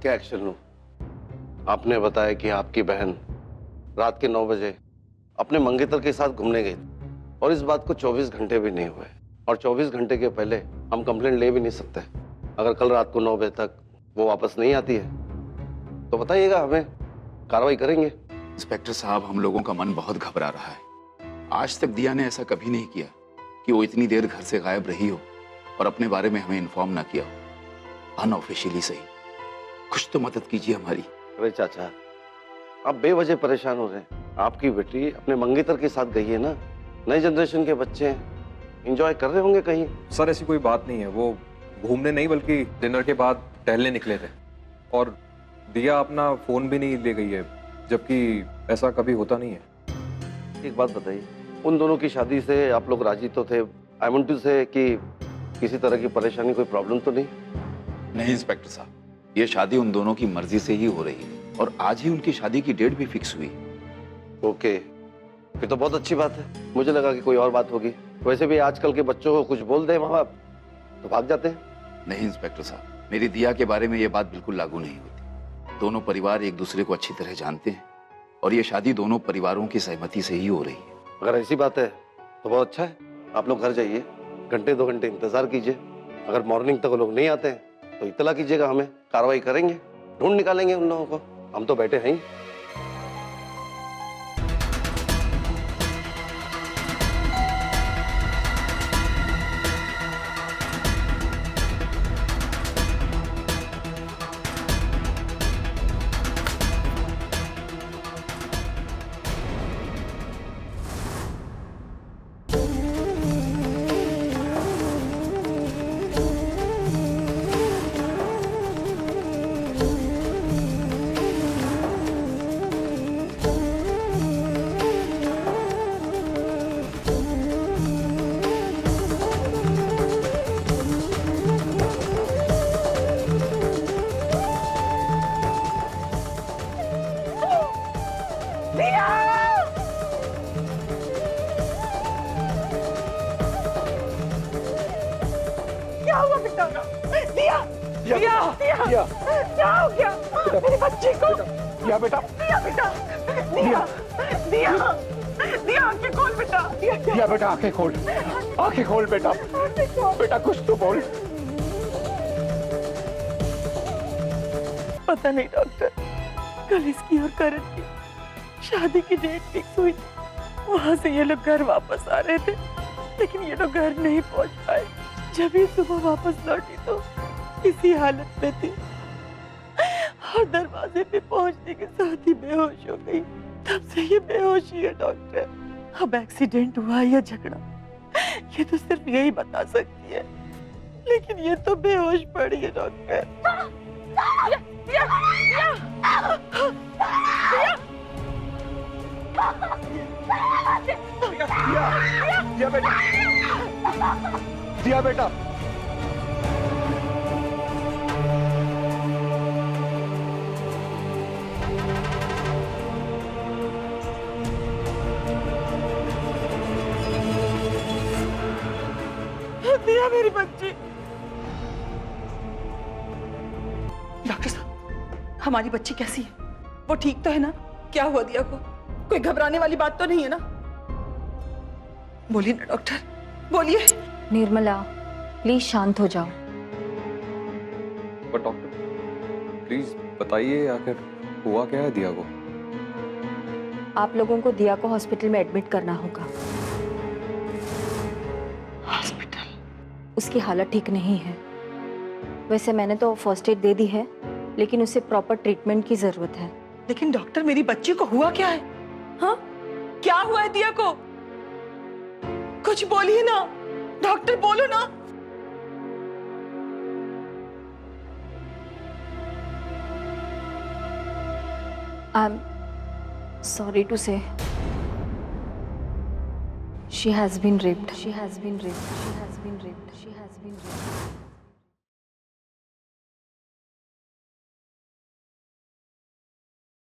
क्या एक्शन लूं? आपने बताया कि आपकी बहन रात के 9 बजे अपने मंगेतर के साथ घूमने गई और इस बात को 24 घंटे भी नहीं हुए, और 24 घंटे के पहले हम कंप्लेंट ले भी नहीं सकते। अगर कल रात को 9 बजे तक वो वापस नहीं आती है तो बताइएगा, हमें कार्रवाई करेंगे। इंस्पेक्टर साहब, हम लोगों का मन बहुत घबरा रहा है। आज तक दिया ने ऐसा कभी नहीं किया कि वो इतनी देर घर से गायब रही हो और अपने बारे में हमें इन्फॉर्म ना किया हो। अनऑफिशियली सही, कुछ तो मदद कीजिए हमारी। अरे चाचा, आप बेवजह परेशान हो रहे हैं। आपकी बेटी अपने मंगेतर के साथ गई है ना, नई जनरेशन के बच्चे हैं, एंजॉय कर रहे होंगे कहीं। सर ऐसी कोई बात नहीं है, वो घूमने नहीं बल्कि डिनर के बाद टहलने निकले थे, और दिया अपना फोन भी नहीं ले गई है, जबकि ऐसा कभी होता नहीं है। एक बात बताइए, उन दोनों की शादी से आप लोग राजी तो थे? आई वांट टू से कि किसी तरह की परेशानी, कोई प्रॉब्लम तो नहीं? नहीं इंस्पेक्टर साहब, ये शादी उन दोनों की मर्जी से ही हो रही है और आज ही उनकी शादी की डेट भी फिक्स हुई। ओके, फिर तो बहुत अच्छी बात है। मुझे लगा कि कोई और बात होगी। वैसे भी आजकल के बच्चों को कुछ बोल दे माँ बाप तो भाग जाते हैं। नहीं इंस्पेक्टर साहब, मेरी दिया के बारे में ये बात बिल्कुल लागू नहीं होती। दोनों परिवार एक दूसरे को अच्छी तरह जानते हैं और ये शादी दोनों परिवारों की सहमति से ही हो रही है। अगर ऐसी बात है तो बहुत अच्छा है। आप लोग घर जाइए, घंटे 2 घंटे इंतजार कीजिए। अगर मॉर्निंग तक वो लोग नहीं आते हैं तो इत्तला कीजिएगा, हमें कार्रवाई करेंगे, ढूंढ निकालेंगे उन लोगों को। हम तो बैठे हैं ही। क्या हुआ बेटा? दिया, दिया, दिया, दिया, क्या हो गया मेरे बच्चे को? दिया बेटा, दिया बेटा, दिया, दिया, दिया, आंखें खोल बेटा, दिया बेटा, आंखें खोल, आंखें खोल बेटा, बेटा कुछ तो बोल। पता नहीं डॉक्टर, कल इसकी और करण की शादी की डेट फिक्स हुई थी। वहां से ये लोग घर वापस आ रहे थे, लेकिन ये लोग घर नहीं पहुंच पाए। जब ये सुबह वापस लौटी तो इसी हालत में थी और दरवाजे पे पहुंचने के साथ ही बेहोश हो गई। तब से ये बेहोशी है डॉक्टर। अब एक्सीडेंट हुआ या झगड़ा, ये तो सिर्फ यही बता सकती है, लेकिन ये तो बेहोश पड़ी है डॉक्टर। दिया बेटा, दिया बेटा, दिया मेरी बच्ची। डॉक्टर साहब, हमारी बच्ची कैसी है? वो ठीक तो है ना? क्या हुआ दिया को? कोई घबराने वाली बात तो नहीं है ना? बोलिए ना डॉक्टर, बोलिए। निर्मला, प्लीज शांत हो जाओ। पर डॉक्टर प्लीज बताइए, आखिर हुआ क्या है दिया को? आप लोगों को दिया को हॉस्पिटल में एडमिट करना होगा। हॉस्पिटल? उसकी हालत ठीक नहीं है। वैसे मैंने तो फर्स्ट एड दे दी है, लेकिन उसे प्रॉपर ट्रीटमेंट की जरूरत है। लेकिन डॉक्टर, मेरी बच्ची को हुआ क्या है? हाँ, क्या हुआ है दिया को? कुछ बोलिए ना डॉक्टर, बोलो ना। I'm sorry to say, she has been raped. She has been raped. She has been raped. She has been raped.